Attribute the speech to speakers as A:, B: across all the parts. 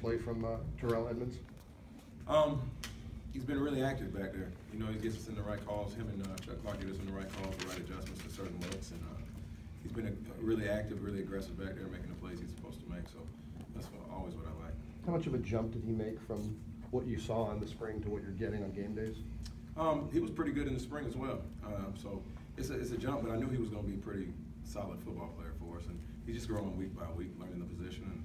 A: play from Terrell Edmonds?
B: He's been really active back there. You know, he gets us in the right calls. Him and Chuck Clark get us in the right calls, the right adjustments to certain looks, and he's been really active, really aggressive back there, making the plays he's supposed to make. So that's always what I like.
A: How much of a jump did he make from what you saw in the spring to what you're getting on game days?
B: He was pretty good in the spring as well. So it's a jump, but I knew he was going to be a pretty solid football player for us, and he's just growing week by week, learning the position, and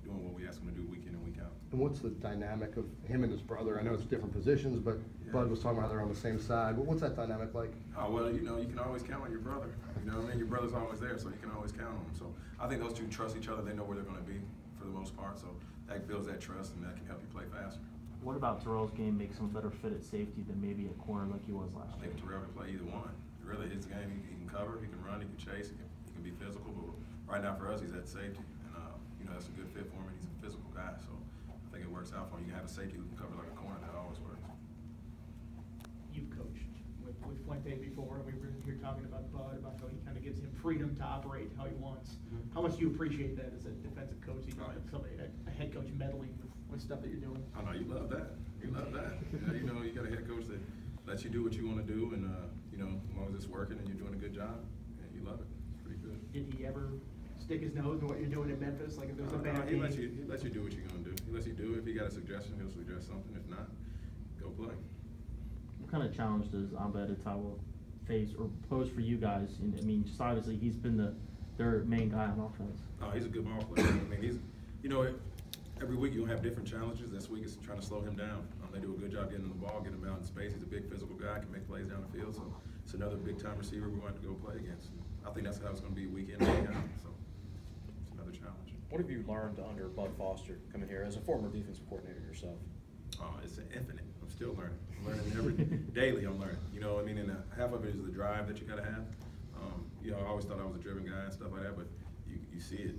B: doing what we ask him to do week in and week out.
A: And what's the dynamic of him and his brother? I know it's different positions, but yeah. Bud was talking about they're on the same side. But what's that dynamic like?
B: Well, you can always count on your brother. You know what I mean? Your brother's always there, so you can always count on him. So I think those two trust each other. They know where they're going to be for the most part. So that builds that trust, and that can help you play faster.
C: What about Terrell's game makes him a better fit at safety than maybe at corner like he was last year?
B: I think Terrell can play either one. Really, his game, he can cover, he can run, he can chase, he can be physical. But right now for us, he's at safety. That's a good fit for him, and he's a physical guy, so I think it works out for him. You can have a safety who can cover like a corner, that always works.
D: You've coached with Fuente before, and we were here talking about Bud, about how he kind of gives him freedom to operate how he wants. Mm-hmm. How much do you appreciate that as a defensive coach? You know, somebody, a head coach meddling with stuff that you're doing?
B: I know, you love that. You love that. You got a head coach that lets you do what you want to do, and, as long as it's working and you're doing a good job, and you love it. It's pretty good.
D: Did he ever stick his nose in what you're doing in Memphis? Like if there's a bad
B: game? He lets you do what you're going to do. He lets you do it. If he got a suggestion, he'll suggest something. If not, go play.
C: What kind of challenge does Abed Itawa face or pose for you guys? And, I mean, just obviously he's been their main guy on offense.
B: Oh, he's a good ball player. I mean, he's, every week you'll have different challenges. This week is trying to slow him down. They do a good job getting the ball, getting him out in space. He's a big physical guy, can make plays down the field. So it's another big-time receiver we're going to go play against. I think that's how it's going to be week in and week out. So it's another challenge.
E: What have you learned under Bud Foster coming here as a former defensive coordinator yourself?
B: It's infinite. I'm still learning. I'm learning daily. I'm learning. And half of it is the drive that you got to have. I always thought I was a driven guy and stuff like that, but you see it.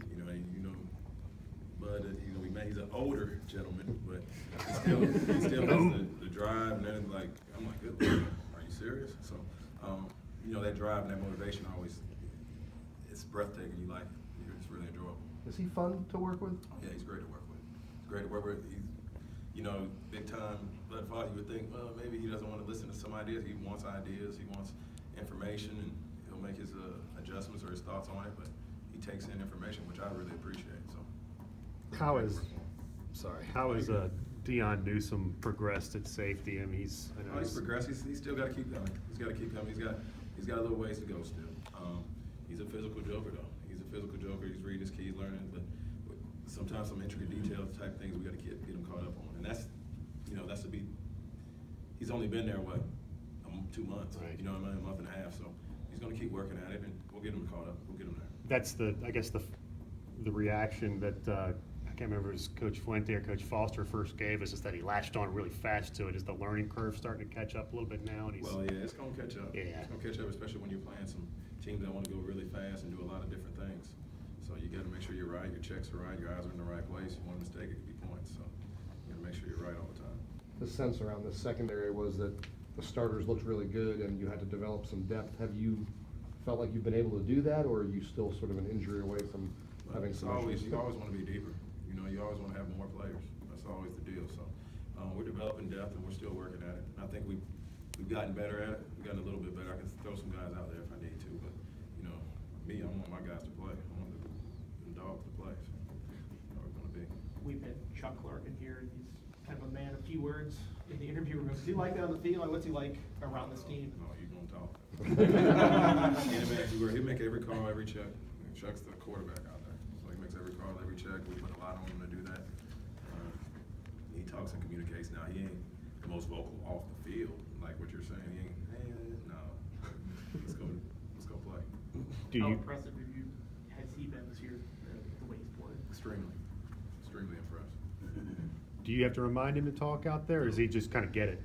B: Bud, he's an older gentleman, but he still has the drive, and then I'm like, good Lord, are you serious? So, that drive and that motivation it's breathtaking. You like it. It's really enjoyable.
A: Is he fun to work with?
B: Yeah, he's great to work with. He's great to work with. He's, big time Bud Foster. You would think, well, maybe he doesn't want to listen to some ideas. He wants ideas. He wants information, and he'll make his adjustments or his thoughts on it. But he takes in information, which I really appreciate. So.
F: How is Deion Newsome progressed at safety? I mean, he's
B: progressed. He's still got to keep coming. He's got to keep coming. He's got a little ways to go still. He's a physical joker though. He's a physical joker. He's reading his keys, learning, but sometimes some intricate details type things we got to get him caught up on. And that's the beat. He's only been there 2 months. Right. A month and a half. So he's going to keep working at it, and we'll get him caught up. We'll get him there.
F: That's the reaction that I can't remember if it was Coach Fuente or Coach Foster first gave us, is that he latched on really fast to it. Is the learning curve starting to catch up a little bit now? And
B: well, yeah, it's going to catch up.
F: Yeah.
B: It's going to catch up, especially when you're playing some teams that want to go really fast and do a lot of different things. So you got to make sure you're right, your checks are right, your eyes are in the right place. One mistake, it could be points. So you got to make sure you're right all the time.
A: The sense around the secondary was that the starters looked really good and you had to develop some depth. Have you felt like you've been able to do that, or are you still sort of an injury away from having some issues?
B: You always want to be deeper. You always want to have more players. That's always the deal. So we're developing depth and we're still working at it. And I think we've gotten better at it. We've gotten a little bit better. I can throw some guys out there if I need to, but me, I want my guys to play. I want the dogs to play. So that's how we're going to be.
D: We've had Chuck Clark in here, and he's kind of a man of few words in the interview room. Does he like that on the field? Like, what's he like around this team?
B: No, you're going to talk. He'll make every call, every check. Chuck's the quarterback out there. So he makes every call, every check. We put a lot on him to do that. He talks and communicates. Now, he ain't the most vocal off the field, like what you're saying. He ain't, no. Let's go play.
D: How impressive has he been this year, the way he's played?
B: Extremely impressed.
F: Do you have to remind him to talk out there, or does he just kind of get it?